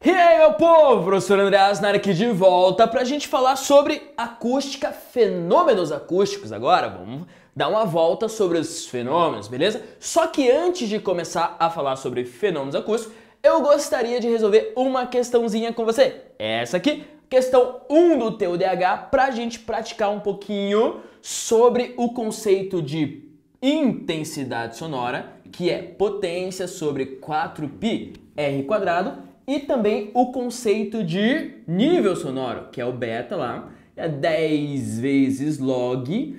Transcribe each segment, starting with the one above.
E aí, meu povo, professor André Asnar aqui de volta pra gente falar sobre acústica, fenômenos acústicos. Agora vamos dar uma volta sobre os fenômenos, beleza? Só que antes de começar a falar sobre fenômenos acústicos, eu gostaria de resolver uma questãozinha com você. Essa aqui, questão 1 do teu DH, pra gente praticar um pouquinho sobre o conceito de intensidade sonora, que é potência sobre 4πr², e também o conceito de nível sonoro, que é o beta lá, é 10 vezes log.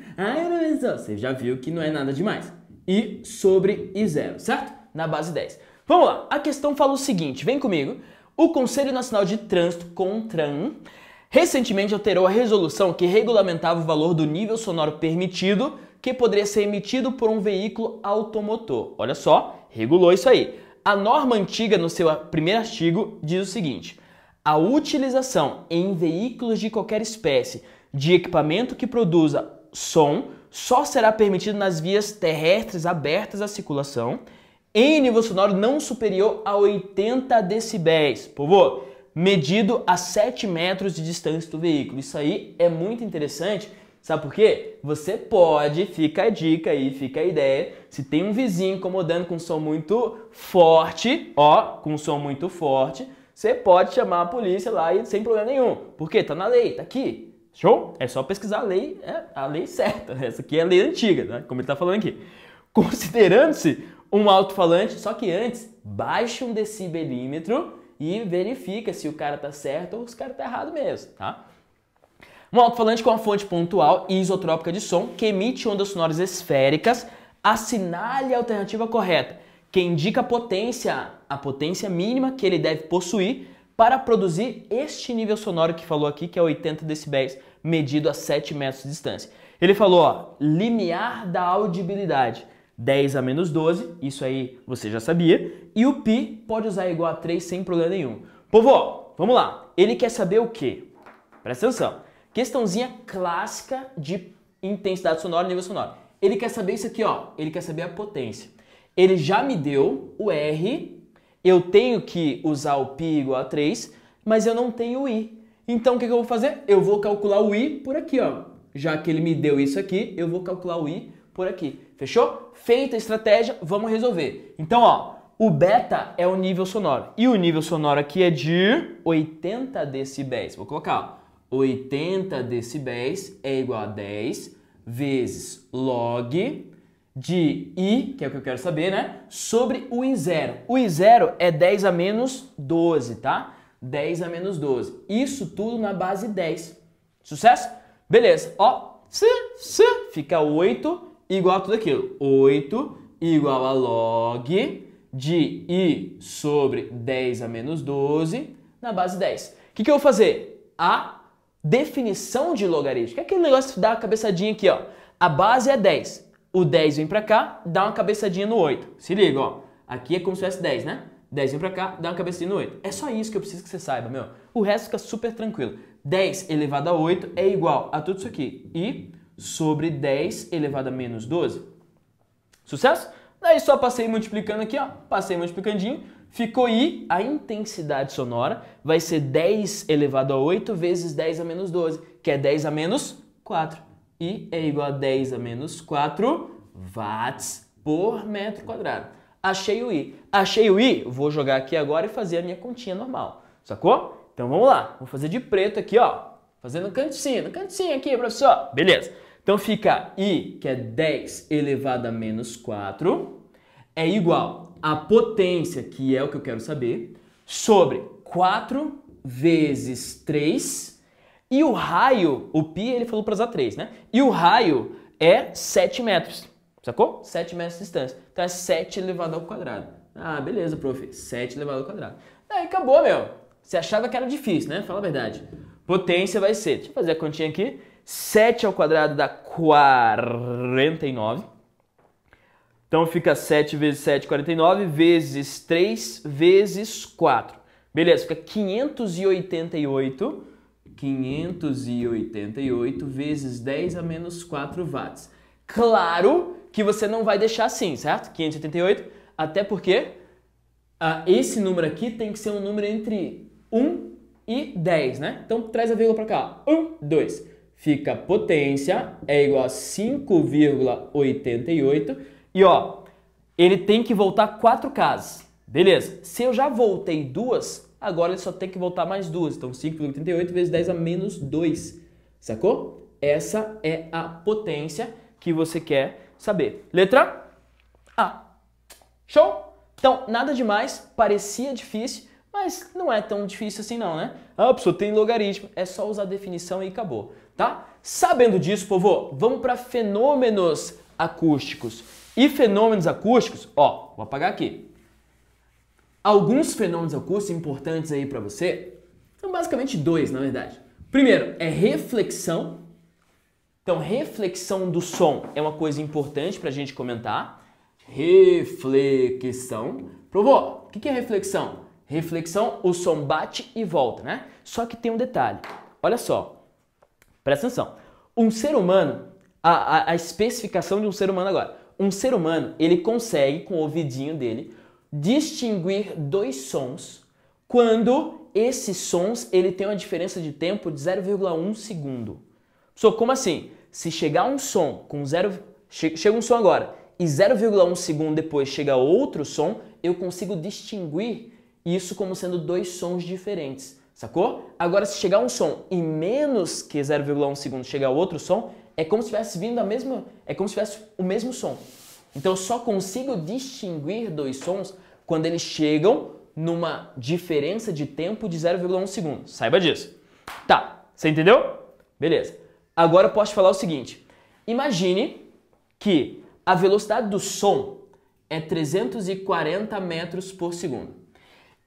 Você já viu que não é nada demais. E sobre I0, certo? Na base 10. Vamos lá, a questão fala o seguinte, vem comigo. O Conselho Nacional de Trânsito, CONTRAN, recentemente alterou a resolução que regulamentava o valor do nível sonoro permitido que poderia ser emitido por um veículo automotor. Olha só, regulou isso aí. A norma antiga, no seu primeiro artigo, diz o seguinte: a utilização em veículos de qualquer espécie de equipamento que produza som só será permitido nas vias terrestres abertas à circulação em nível sonoro não superior a 80 decibéis, povo, medido a 7 metros de distância do veículo. Isso aí é muito interessante. Sabe por quê? Você pode, fica a dica aí, fica a ideia, se tem um vizinho incomodando com um som muito forte, você pode chamar a polícia lá e sem problema nenhum. Por quê? Tá na lei, tá aqui. Show? É só pesquisar a lei certa. Essa aqui é a lei antiga, né? Como ele tá falando aqui. Considerando-se um alto-falante, só que antes, baixa um decibelímetro e verifica se o cara tá certo ou se o cara tá errado mesmo, tá? Um alto-falante com uma fonte pontual e isotrópica de som que emite ondas sonoras esféricas, assinale a alternativa correta, que indica a potência mínima que ele deve possuir para produzir este nível sonoro que falou aqui, que é 80 decibéis, medido a 7 metros de distância. Ele falou, ó, limiar da audibilidade, 10 a menos 12, isso aí você já sabia, e o π pode usar igual a 3 sem problema nenhum. Povo, vamos lá, ele quer saber o quê? Presta atenção. Questãozinha clássica de intensidade sonora e nível sonoro. Ele quer saber isso aqui, ó. Ele quer saber a potência. Ele já me deu o R, eu tenho que usar o π igual a 3, mas eu não tenho o I. Então o que eu vou fazer? Eu vou calcular o I por aqui, ó. Já que ele me deu isso aqui, eu vou calcular o I por aqui. Fechou? Feita a estratégia, vamos resolver. Então, ó, o beta é o nível sonoro. E o nível sonoro aqui é de 80 decibéis. Vou colocar, ó. 80 decibéis é igual a 10 vezes log de I, que é o que eu quero saber, né? Sobre o I0. O I0 é 10 a menos 12, tá? 10 a menos 12. Isso tudo na base 10. Sucesso? Beleza. Ó, fica 8 igual a tudo aquilo. 8 igual a log de I sobre 10 a menos 12 na base 10. O que eu vou fazer? A definição de logaritmo, que é aquele negócio de dar uma cabeçadinha aqui, ó. A base é 10. O 10 vem pra cá, dá uma cabeçadinha no 8. Se liga, ó. Aqui é como se tivesse 10, né? 10 vem pra cá, dá uma cabeçadinha no 8. É só isso que eu preciso que você saiba, meu. O resto fica super tranquilo. 10 elevado a 8 é igual a tudo isso aqui. I sobre 10 elevado a menos 12. Sucesso? Daí só passei multiplicando aqui, ó. Passei multiplicandinho. Ficou I, a intensidade sonora, vai ser 10 elevado a 8 vezes 10 a menos 12, que é 10 a menos 4. I é igual a 10 a menos 4 watts por metro quadrado. Achei o I. Achei o I, vou jogar aqui agora e fazer a minha continha normal. Sacou? Então vamos lá. Vou fazer de preto aqui, ó. Fazendo no cantinho aqui, professor. Beleza. Então fica I, que é 10 elevado a menos 4, é igual a potência, que é o que eu quero saber, sobre 4 vezes 3, e o raio, o π ele falou para usar 3, né? E o raio é 7 metros, sacou? 7 metros de distância. Então é 7 elevado ao quadrado. Ah, beleza, prof. 7 elevado ao quadrado. Aí acabou, meu. Você achava que era difícil, né? Fala a verdade. Potência vai ser, deixa eu fazer a continha aqui, 7 ao quadrado dá 49. Então fica 7 vezes 7, 49, vezes 3, vezes 4. Beleza, fica 588 vezes 10 a menos 4 watts. Claro que você não vai deixar assim, certo? 588, até porque esse número aqui tem que ser um número entre 1 e 10, né? Então traz a vírgula para cá. 1, 2. Fica potência é igual a 5,88. E ó, ele tem que voltar 4 casas. Beleza. Se eu já voltei 2, agora ele só tem que voltar mais 2. Então 5,88 vezes 10 a menos 2. Sacou? Essa é a potência que você quer saber. Letra A. Show? Então, nada demais. Parecia difícil, mas não é tão difícil assim não, né? Ah, pessoal, tem logaritmo. É só usar a definição e acabou, tá? Sabendo disso, povo, vamos para fenômenos acústicos. E fenômenos acústicos, ó, vou apagar aqui. Alguns fenômenos acústicos importantes aí para você, são basicamente 2, na verdade. Primeiro, é reflexão. Então, reflexão do som é uma coisa importante para a gente comentar. Reflexão. Provou? O que é reflexão? Reflexão, o som bate e volta, né? Só que tem um detalhe. Olha só. Presta atenção. Um ser humano, a especificação de um ser humano agora. Um ser humano, ele consegue, com o ouvidinho dele, distinguir 2 sons quando esses sons ele tem uma diferença de tempo de 0,1 segundo. Como assim? Se chegar um som com chega um som agora e 0,1 segundo depois chega outro som, eu consigo distinguir isso como sendo 2 sons diferentes, sacou? Agora, se chegar um som e menos que 0,1 segundo chegar outro som, é como se tivesse vindo é como se tivesse o mesmo som. Então, eu só consigo distinguir 2 sons quando eles chegam numa diferença de tempo de 0,1 segundo. Saiba disso. Tá, você entendeu? Beleza. Agora eu posso te falar o seguinte. Imagine que a velocidade do som é 340 metros por segundo.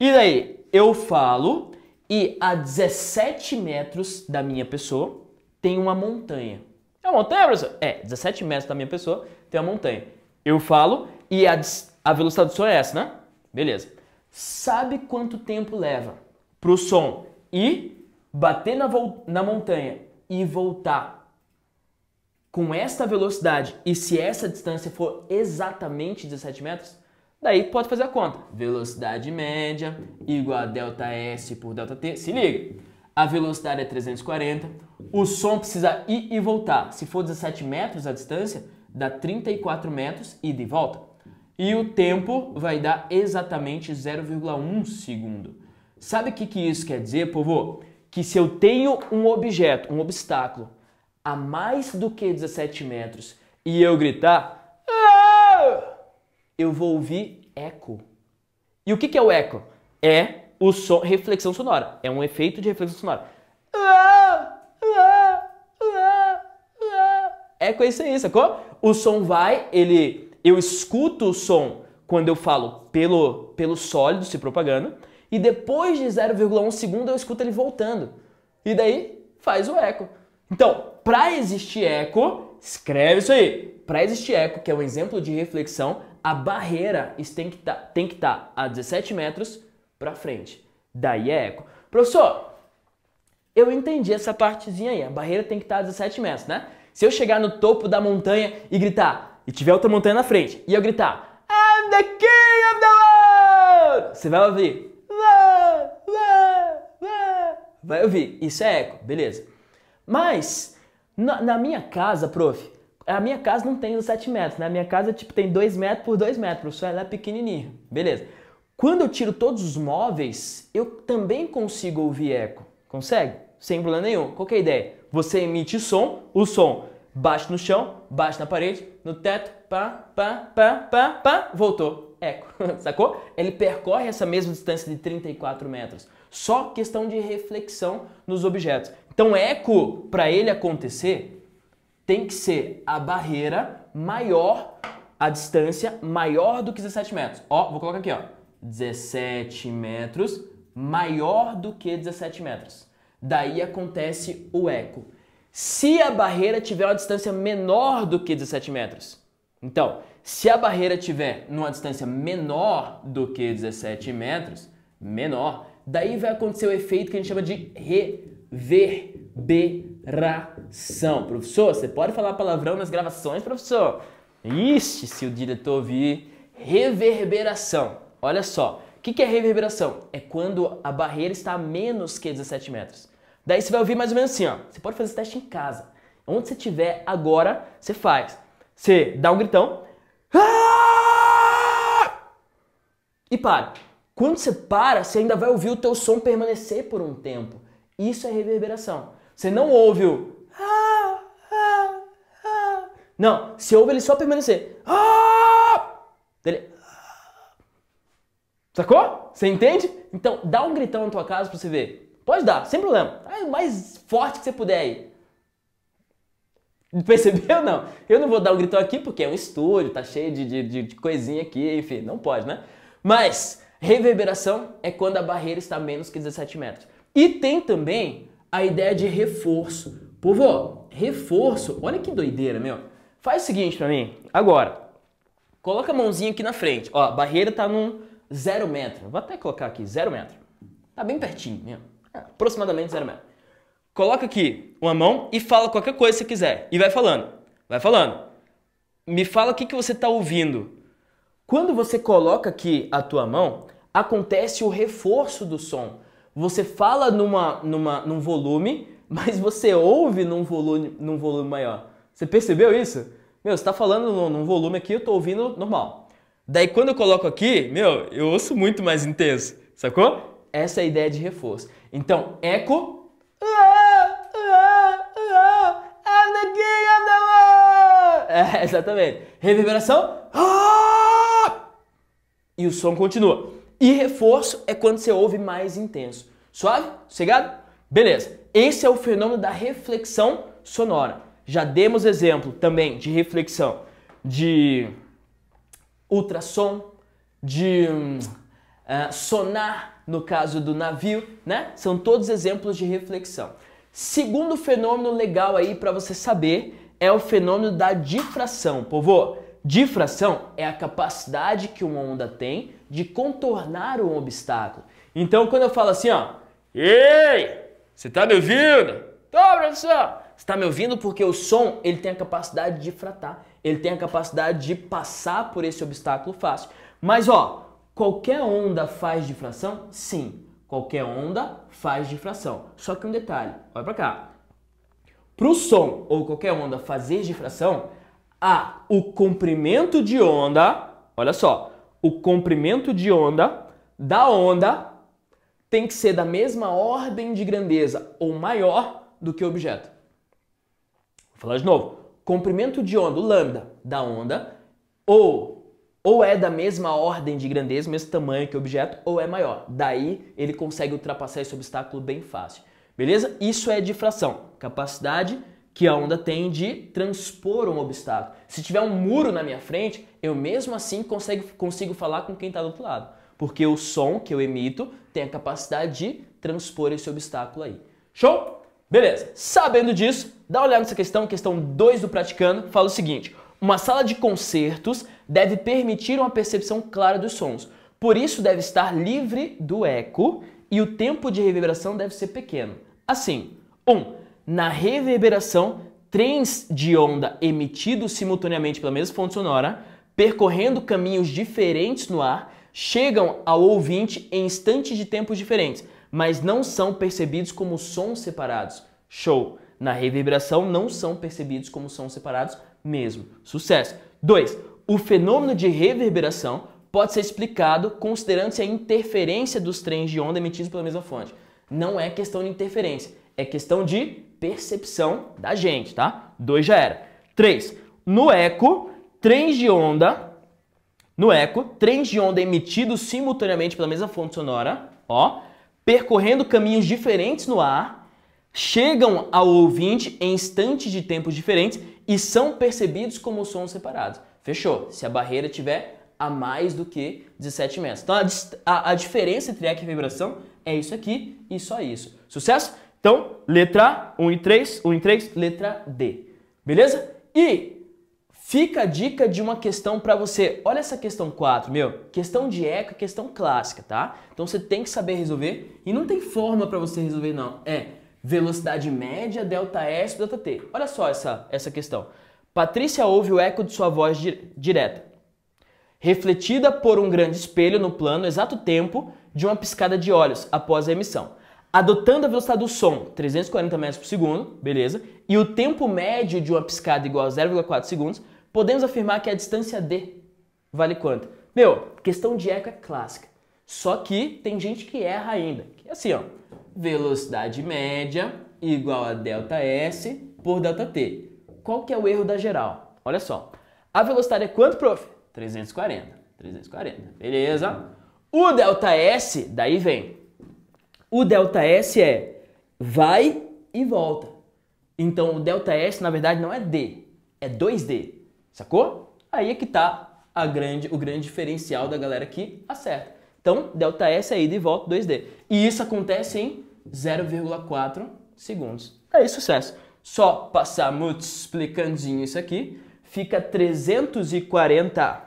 E daí, eu falo e a 17 metros da minha pessoa tem uma montanha. É uma montanha, professor? É, 17 metros da minha pessoa tem uma montanha. Eu falo e a velocidade do som é essa, né? Beleza. Sabe quanto tempo leva para o som ir, bater na montanha e voltar com esta velocidade? E se essa distância for exatamente 17 metros, daí pode fazer a conta. Velocidade média igual a ΔS por ΔT. Se liga. A velocidade é 340. O som precisa ir e voltar. Se for 17 metros a distância, dá 34 metros ida e volta. E o tempo vai dar exatamente 0,1 segundo. Sabe o que isso quer dizer, povo? Que se eu tenho um objeto, um obstáculo, a mais do que 17 metros e eu gritar, eu vou ouvir eco. E o que é o eco? É o som, reflexão sonora. É um efeito de reflexão sonora. Eco é isso aí, sacou? O som vai, eu escuto o som quando eu falo pelo sólido se propagando, e depois de 0,1 segundo eu escuto ele voltando. E daí faz o eco. Então, para existir eco, escreve isso aí. Para existir eco, que é um exemplo de reflexão, a barreira tem que estar a 17 metros para frente. Daí é eco. Professor, eu entendi essa partezinha aí. A barreira tem que estar a 17 metros, né? Se eu chegar no topo da montanha e gritar, e tiver outra montanha na frente, e eu gritar, I'm the king of the world! Você vai ouvir. Vai ouvir. Isso é eco, beleza. Mas, na minha casa, prof, a minha casa não tem 17 metros, né? A minha casa tipo, tem 2 metros por 2 metros, professor, ela é pequenininha, beleza. Quando eu tiro todos os móveis, eu também consigo ouvir eco. Consegue? Sem problema nenhum. Qual que é a ideia? Você emite som, o som bate no chão, bate na parede, no teto, voltou. Eco, sacou? Ele percorre essa mesma distância de 34 metros. Só questão de reflexão nos objetos. Então, eco, para ele acontecer, tem que ser a barreira maior, a distância maior do que 17 metros. Ó, vou colocar aqui, ó. 17 metros maior do que 17 metros. Daí acontece o eco. Se a barreira tiver uma distância menor do que 17 metros, então, se a barreira tiver numa distância menor do que 17 metros, daí vai acontecer o efeito que a gente chama de reverberação. Professor, você pode falar palavrão nas gravações, professor? Ixi, se o diretor ouvir, reverberação. Olha só, que é reverberação? É quando a barreira está a menos que 17 metros. Daí você vai ouvir mais ou menos assim, ó. Você pode fazer esse teste em casa. Onde você estiver agora, você faz. Você dá um gritão. E para. Quando você para, você ainda vai ouvir o teu som permanecer por um tempo. Isso é reverberação. Você não ouve o... Não, você ouve ele só permanecer. Sacou? Você entende? Então, dá um gritão na tua casa pra você ver. Pode dar, sem problema. É o mais forte que você puder aí. Percebeu? Não. Eu não vou dar um gritão aqui porque é um estúdio, tá cheio de coisinha aqui, enfim, não pode, né? Mas reverberação é quando a barreira está a menos que 17 metros. E tem também a ideia de reforço. Povo, reforço, olha que doideira, meu. Faz o seguinte pra mim, agora. Coloca a mãozinha aqui na frente. Ó, a barreira tá num 0 metro. Vou até colocar aqui, 0 metro. Tá bem pertinho mesmo. Aproximadamente 0 metro. Coloca aqui uma mão e fala qualquer coisa que você quiser. E vai falando. Vai falando. Me fala o que você tá ouvindo. Quando você coloca aqui a tua mão, acontece o reforço do som. Você fala num volume, mas você ouve num volume maior. Você percebeu isso? Meu, você tá falando num volume aqui, eu tô ouvindo normal. Daí quando eu coloco aqui, meu, eu ouço muito mais intenso, sacou? Essa é a ideia de reforço. Então, eco... É, exatamente. Reverberação... E o som continua. E reforço é quando você ouve mais intenso. Suave? Sossegado? Beleza. Esse é o fenômeno da reflexão sonora. Já demos exemplo também de reflexão de ultrassom, de sonar, no caso do navio, né? São todos exemplos de reflexão. Segundo fenômeno legal aí para você saber é o fenômeno da difração. Povo, difração é a capacidade que uma onda tem de contornar um obstáculo. Então, quando eu falo assim, ó, ei, você tá me ouvindo? Tô, professor! Você tá me ouvindo porque o som, ele tem a capacidade de difratar, ele tem a capacidade de passar por esse obstáculo fácil. Mas, ó, qualquer onda faz difração? Sim, qualquer onda faz difração. Só que um detalhe, olha pra cá. Pro som ou qualquer onda fazer difração, o comprimento de onda, olha só, o comprimento de onda da onda tem que ser da mesma ordem de grandeza ou maior do que o objeto. Vou falar de novo. Comprimento de onda, o lambda da onda, ou é da mesma ordem de grandeza, mesmo tamanho que o objeto, ou é maior. Daí ele consegue ultrapassar esse obstáculo bem fácil. Beleza? Isso é difração. Capacidade que a onda tem de transpor um obstáculo. Se tiver um muro na minha frente, eu mesmo assim consigo falar com quem está do outro lado. Porque o som que eu emito tem a capacidade de transpor esse obstáculo aí. Show? Beleza. Sabendo disso, dá uma olhada nessa questão 2 do Praticando, fala o seguinte: uma sala de concertos deve permitir uma percepção clara dos sons. Por isso deve estar livre do eco e o tempo de reverberação deve ser pequeno. Assim, 1. Na reverberação, trens de onda emitidos simultaneamente pela mesma fonte sonora, percorrendo caminhos diferentes no ar, chegam ao ouvinte em instantes de tempos diferentes, mas não são percebidos como sons separados. Show! Na reverberação não são percebidos como sons separados mesmo. Sucesso! 2. O fenômeno de reverberação pode ser explicado considerando-se a interferência dos trens de onda emitidos pela mesma fonte. Não é questão de interferência, é questão de percepção da gente, tá? 2 já era. 3. No eco, trens de onda emitidos simultaneamente pela mesma fonte sonora, ó, percorrendo caminhos diferentes no ar, chegam ao ouvinte em instantes de tempos diferentes e são percebidos como sons separados. Fechou? Se a barreira tiver a mais do que 17 metros. Então a diferença entre eco e reverberação é isso aqui e só isso. Sucesso? Então, letra A, 1 e 3, letra D. Beleza? E fica a dica de uma questão para você. Olha essa questão 4, meu. Questão de eco é questão clássica, tá? Então você tem que saber resolver e não tem forma para você resolver, não. É velocidade média, delta S, delta T. Olha só essa questão. Patrícia ouve o eco de sua voz direta. refletida por um grande espelho no plano exato tempo de uma piscada de olhos após a emissão. Adotando a velocidade do som, 340 metros por segundo, beleza? E o tempo médio de uma piscada igual a 0,4 segundos, podemos afirmar que a distância d vale quanto? Meu, questão de eco é clássica. Só que tem gente que erra ainda. Que é assim, ó. Velocidade média igual a ΔS por ΔT. Qual que é o erro da geral? Olha só. A velocidade é quanto, prof? 340. 340. Beleza? O ΔS, daí vem. O ΔS é vai e volta. Então o ΔS, na verdade, não é D. É 2D. Sacou? Aí é que tá o grande diferencial da galera que acerta. Então, ΔS é ida e volta 2D. E isso acontece em 0,4 segundos. Aí, sucesso. Só passar multiplicandinho isso aqui, fica 340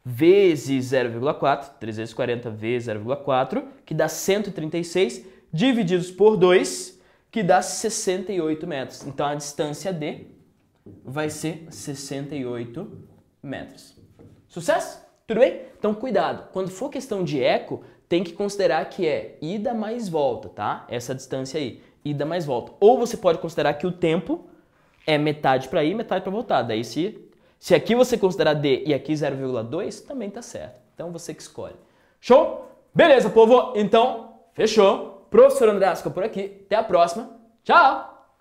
vezes 0,4, 340 vezes 0,4, que dá 136, divididos por 2, que dá 68 metros. Então, a distância D vai ser 68 metros. Sucesso? Tudo bem? Então, cuidado. Quando for questão de eco, tem que considerar que é ida mais volta, tá? Essa distância aí, ida mais volta. Ou você pode considerar que o tempo é metade para ir, metade para voltar. Daí, se aqui você considerar D e aqui 0,2, também tá certo. Então, você que escolhe. Show? Beleza, povo? Então, fechou. Professor André Asca por aqui. Até a próxima. Tchau!